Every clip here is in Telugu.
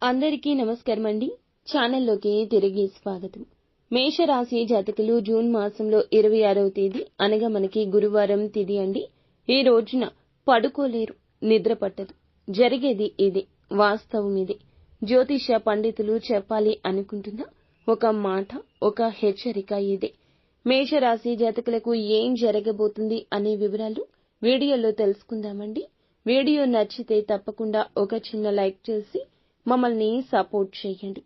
అందరికీ నమస్కారం అండి. ఛానల్లోకి తిరిగి స్వాగతం. మేషరాశి జాతకులు జూన్ మాసంలో 26వ తేదీ అనగా మనకి గురువారం తిథి అండి. ఈ రోజున పడుకోలేరు, నిద్ర పట్టదు. జరిగేది ఇదే, వాస్తవం ఇదే. జ్యోతిష పండితులు చెప్పాలి అనుకుంటున్న ఒక మాట, ఒక హెచ్చరిక ఇదే. మేషరాశి జాతకులకు ఏం జరగబోతుంది అనే వివరాలు వీడియోలో తెలుసుకుందామండి. వీడియో నచ్చితే తప్పకుండా ఒక చిన్న లైక్ చేసి మమ్మల్ని సపోర్ట్ చేయండి.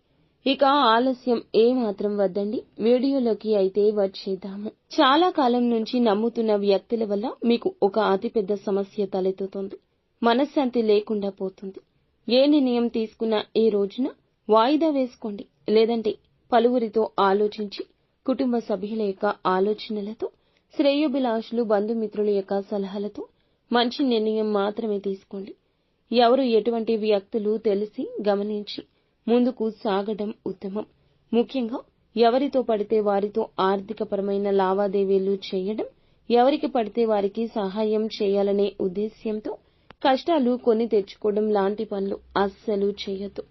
ఇక ఆలస్యం ఏమాత్రం వద్దండి, వీడియోలోకి అయితే వచ్చేద్దాము. చాలా కాలం నుంచి నమ్ముతున్న వ్యక్తుల వల్ల మీకు ఒక అతిపెద్ద సమస్య తలెత్తుతుంది. మనశ్శాంతి లేకుండా పోతుంది. ఏ నిర్ణయం తీసుకున్నా ఈ రోజున వాయిదా వేసుకోండి. లేదంటే పలువురితో ఆలోచించి, కుటుంబ సభ్యుల యొక్క ఆలోచనలతో, శ్రేయోభిలాషులు బంధుమిత్రుల యొక్క సలహాలతో మంచి నిర్ణయం మాత్రమే తీసుకోండి. ఎవరు ఎటువంటి వ్యక్తులు తెలిసి గమనించి ముందుకు సాగడం ఉత్తమం. ముఖ్యంగా ఎవరితో పడితే వారితో ఆర్థికపరమైన లావాదేవీలు చేయడం, ఎవరికి పడితే వారికి సహాయం చేయాలనే ఉద్దేశ్యంతో కష్టాలు కొని తెచ్చుకోవడం లాంటి పనులు అస్సలు చేయొద్దు.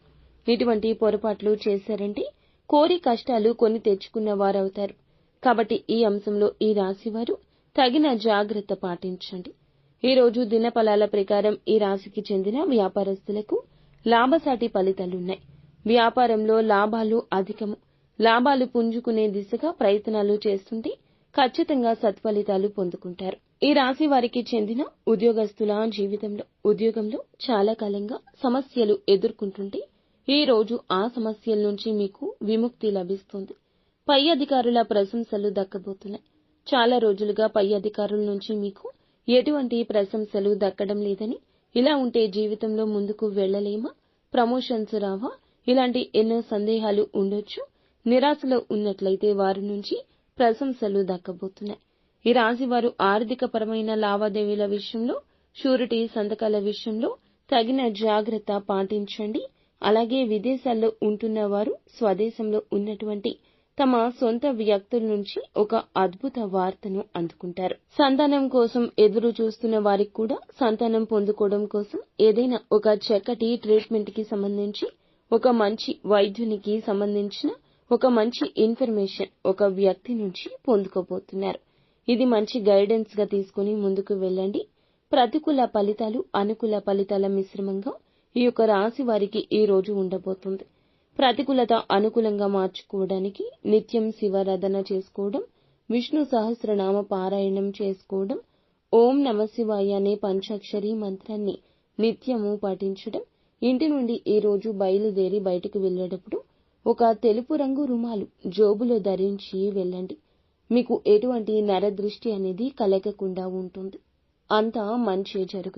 ఇటువంటి పొరపాట్లు చేశారంటే కోరి కష్టాలు కొని తెచ్చుకున్న వారవుతారు. కాబట్టి ఈ అంశంలో ఈ రాశివారు తగిన జాగ్రత్త పాటించండి. ఈ రోజు దినఫలాల ప్రకారం ఈ రాశికి చెందిన వ్యాపారస్తులకు లాభసాటి ఫలితాలున్నాయి. వ్యాపారంలో లాభాలు అధికము. లాభాలు పుంజుకునే దిశగా ప్రయత్నాలు చేస్తుంటే ఖచ్చితంగా సత్ఫలితాలు పొందుకుంటారు. ఈ రాశి వారికి చెందిన ఉద్యోగస్తుల జీవితంలో, ఉద్యోగంలో చాలా కాలంగా సమస్యలు ఎదుర్కొంటుంటే ఈ రోజు ఆ సమస్యల నుంచి మీకు విముక్తి లభిస్తుంది. పై అధికారుల ప్రశంసలు దక్కబోతున్నాయి. చాలా రోజులుగా పై అధికారుల నుంచి మీకు ఎటువంటి ప్రశంసలు దక్కడం లేదని, ఇలా ఉంటే జీవితంలో ముందుకు వెళ్లలేమా, ప్రమోషన్స్ రావా, ఇలాంటి ఎన్నో సందేహాలు ఉండొచ్చు. నిరాశలో ఉన్నట్లయితే వారి నుంచి ప్రశంసలు దక్కబోతున్నాయి. ఈ రాశి వారు ఆర్థికపరమైన లావాదేవీల విషయంలో, షూరిటీ సంతకాల విషయంలో తగిన జాగ్రత్త పాటించండి. అలాగే విదేశాల్లో ఉంటున్న వారు స్వదేశంలో ఉన్నటువంటి తమ సొంత వ్యక్తుల నుంచి ఒక అద్భుత వార్తను అందుకుంటారు. సంతానం కోసం ఎదురు చూస్తున్న వారికి కూడా సంతానం పొందుకోవడం కోసం ఏదైనా ఒక చక్కటి ట్రీట్మెంట్ కి సంబంధించి, ఒక మంచి వైద్యునికి సంబంధించిన ఒక మంచి ఇన్ఫర్మేషన్ ఒక వ్యక్తి నుంచి పొందుకోబోతున్నారు. ఇది మంచి గైడెన్స్ గా తీసుకుని ముందుకు వెళ్ళండి. ప్రతికూల ఫలితాలు, అనుకూల ఫలితాల మిశ్రమంగా ఈ యొక్క రాశి వారికి ఈ రోజు ఉండబోతుంది. ప్రతికూలత అనుకూలంగా మార్చుకోవడానికి నిత్యం శివారాధన చేసుకోవడం, విష్ణు సహస్రనామ పారాయణం చేసుకోవడం, ఓం నమఃశివాయ అనే పంచాక్షరి మంత్రాన్ని నిత్యము పఠించడం, ఇంటి నుండి ఈ రోజు బయలుదేరి బయటకు వెళ్లేటప్పుడు ఒక తెలుపు రంగు రుమాలు జోబులో ధరించి వెళ్ళండి. మీకు ఎటువంటి నరదృష్టి అనేది కలగకుండా ఉంటుంది. అంతా మంచి జరుగుతుంది.